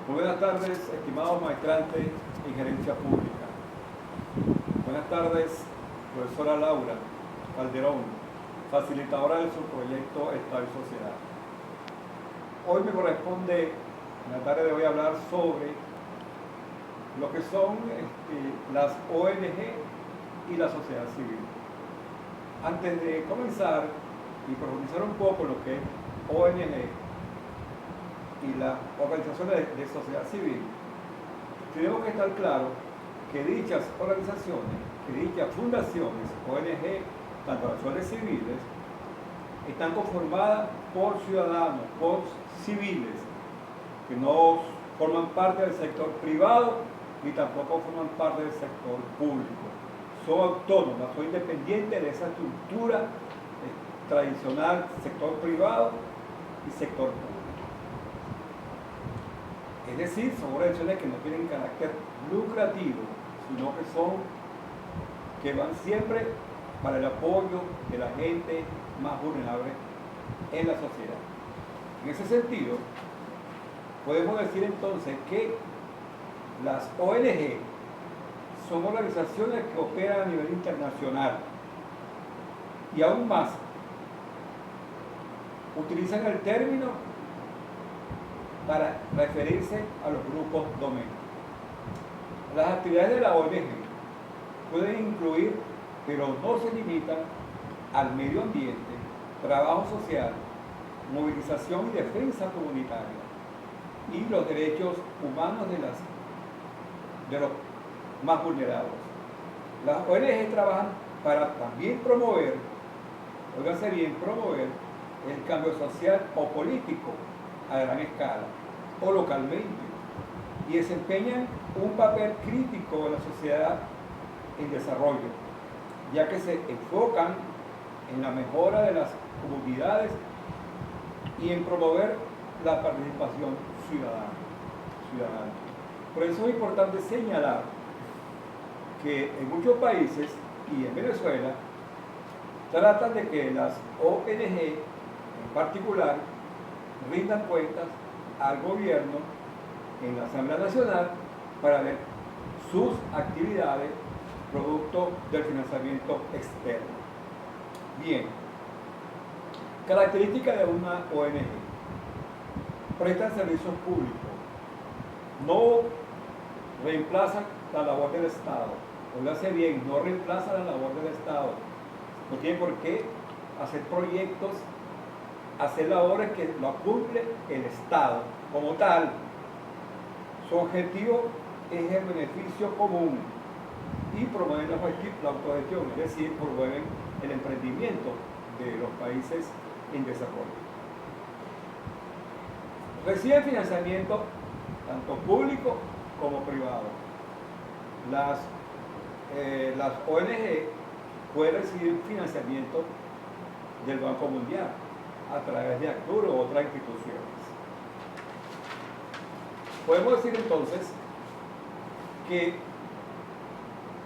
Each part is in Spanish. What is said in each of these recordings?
Muy buenas tardes, estimados maestrantes en gerencia pública. Buenas tardes, profesora Laura Calderón, facilitadora de su proyecto Estado y Sociedad. Hoy me corresponde, en la tarde de hoy, hablar sobre lo que son las ONG y la sociedad civil. Antes de comenzar y profundizar un poco en lo que es ONG y las organizaciones de sociedad civil, tenemos que estar claros que dichas organizaciones, que dichas fundaciones, ONG, tanto las organizaciones civiles, están conformadas por ciudadanos, por civiles, que no forman parte del sector privado ni tampoco forman parte del sector público. Son autónomas, son independientes de esa estructura tradicional, sector privado y sector público. Es decir, son organizaciones que no tienen carácter lucrativo, sino que van siempre para el apoyo de la gente más vulnerable en la sociedad. En ese sentido, podemos decir entonces que las ONG son organizaciones que operan a nivel internacional y aún más utilizan el término para referirse a los grupos domésticos. Las actividades de la ONG pueden incluir, pero no se limitan, al medio ambiente, trabajo social, movilización y defensa comunitaria y los derechos humanos de los más vulnerables. Las ONG trabajan para también promover, óigase bien, promover el cambio social o político a gran escala o localmente y desempeñan un papel crítico en la sociedad en desarrollo, ya que se enfocan en la mejora de las comunidades y en promover la participación ciudadana. Por eso es importante señalar que en muchos países y en Venezuela tratan de que las ONG en particular rindan cuentas al gobierno en la Asamblea Nacional para ver sus actividades producto del financiamiento externo. Bien, características de una ONG: prestan servicios públicos, no reemplazan la labor del Estado, óigase bien, no reemplazan la labor del Estado, no tiene por qué hacer proyectos, hacer labores que lo cumple el Estado como tal. Su objetivo es el beneficio común y promueven la autogestión, es decir, promueven el emprendimiento de los países en desarrollo. Reciben financiamiento tanto público como privado. Las ONG pueden recibir financiamiento del Banco Mundial a través de Actur u otras instituciones. Podemos decir entonces que,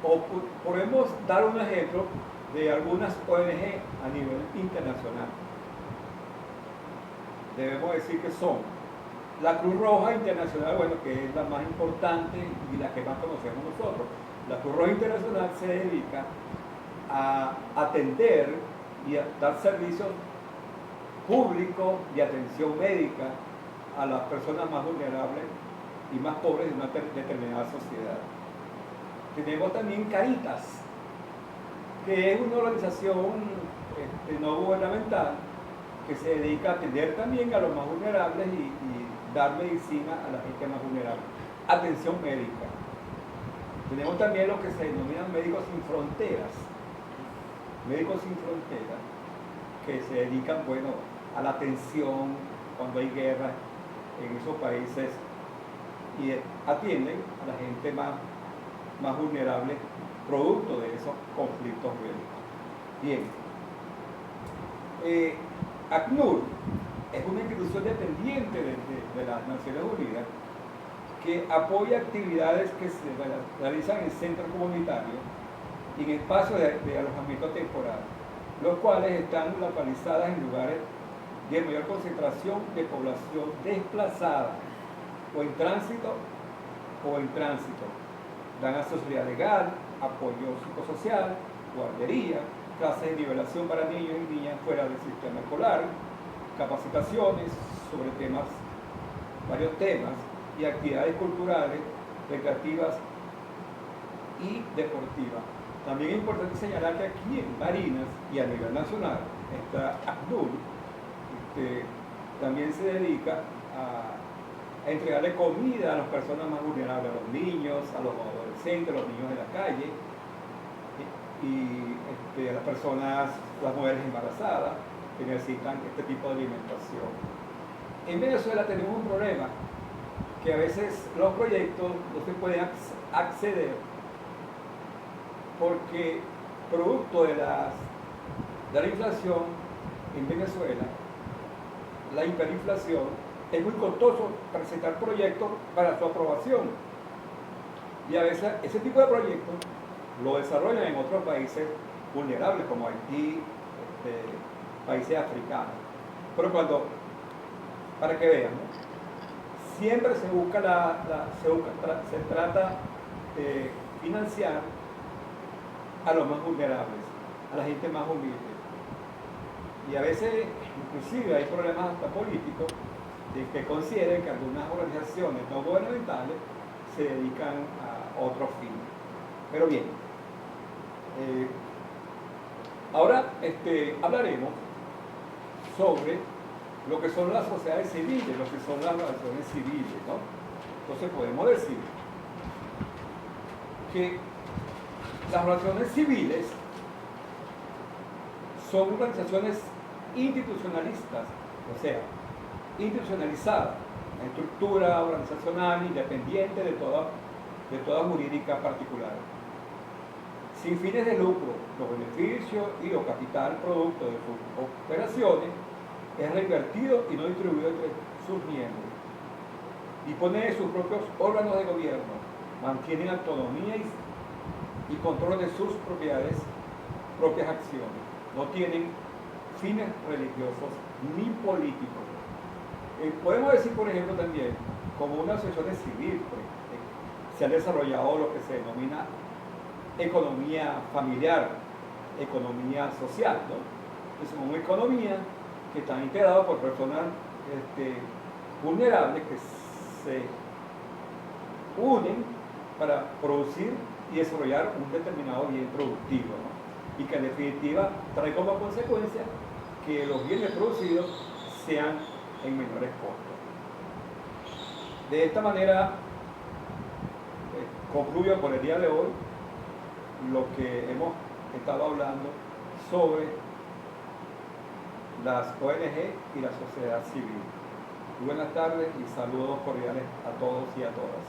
o podemos dar un ejemplo de algunas ONG a nivel internacional. Debemos decir que son la Cruz Roja Internacional, bueno, que es la más importante y la que más conocemos nosotros. La Cruz Roja Internacional se dedica a atender y a dar servicios públicos de atención médica a las personas más vulnerables y más pobres de una determinada sociedad. Tenemos también Caritas, que es una organización no gubernamental que se dedica a atender también a los más vulnerables y dar medicina a la gente más vulnerable. Atención médica. Tenemos también lo que se denominan médicos sin fronteras. Médicos sin fronteras que se dedican, bueno, a la atención cuando hay guerra en esos países y atienden a la gente más vulnerable producto de esos conflictos bélicos. Bien. ACNUR es una institución dependiente de las Naciones Unidas que apoya actividades que se realizan en centros comunitarios y en espacios de alojamiento temporal, los cuales están localizadas en lugares de mayor concentración de población desplazada o en tránsito o en tránsito. Dan asesoría legal, apoyo psicosocial, guardería, clases de nivelación para niños y niñas fuera del sistema escolar, capacitaciones sobre varios temas y actividades culturales, recreativas y deportivas. También es importante señalar que aquí en Barinas y a nivel nacional, esta ACNUR también se dedica a entregarle comida a las personas más vulnerables, a los niños, a los adolescentes, a los niños de la calle y a las personas, las mujeres embarazadas que necesitan este tipo de alimentación. En Venezuela tenemos un problema que a veces los proyectos no se pueden acceder porque producto de la inflación en Venezuela, la hiperinflación, es muy costoso presentar proyectos para su aprobación. Y a veces ese tipo de proyectos lo desarrollan en otros países vulnerables como Haití, países africanos. Pero para que vean, ¿no? Siempre se busca se trata de financiar a los más vulnerables, a la gente más humilde. Y a veces, inclusive, hay problemas hasta políticos de que consideren que algunas organizaciones no gubernamentales se dedican a otros fines. Pero bien, ahora hablaremos sobre lo que son las sociedades civiles, lo que son las relaciones civiles, ¿no? Entonces podemos decir que las relaciones civiles son organizaciones institucionalistas, o sea, institucionalizadas, una estructura organizacional independiente de toda jurídica particular, sin fines de lucro. Los beneficios y o capital producto de sus operaciones es reinvertido y no distribuido entre sus miembros. Dispone de sus propios órganos de gobierno, mantienen autonomía y control de sus propias acciones. No tienen fines religiosos ni políticos. Podemos decir, por ejemplo, también, como una asociación civil, se ha desarrollado lo que se denomina economía familiar, economía social, ¿no? Es una economía que está integrada por personas vulnerables que se unen para producir y desarrollar un determinado bien productivo, ¿no? Y que en definitiva trae como consecuencia que los bienes producidos sean en menores costos. De esta manera concluyo por el día de hoy lo que hemos estado hablando sobre las ONG y la sociedad civil. Buenas tardes y saludos cordiales a todos y a todas.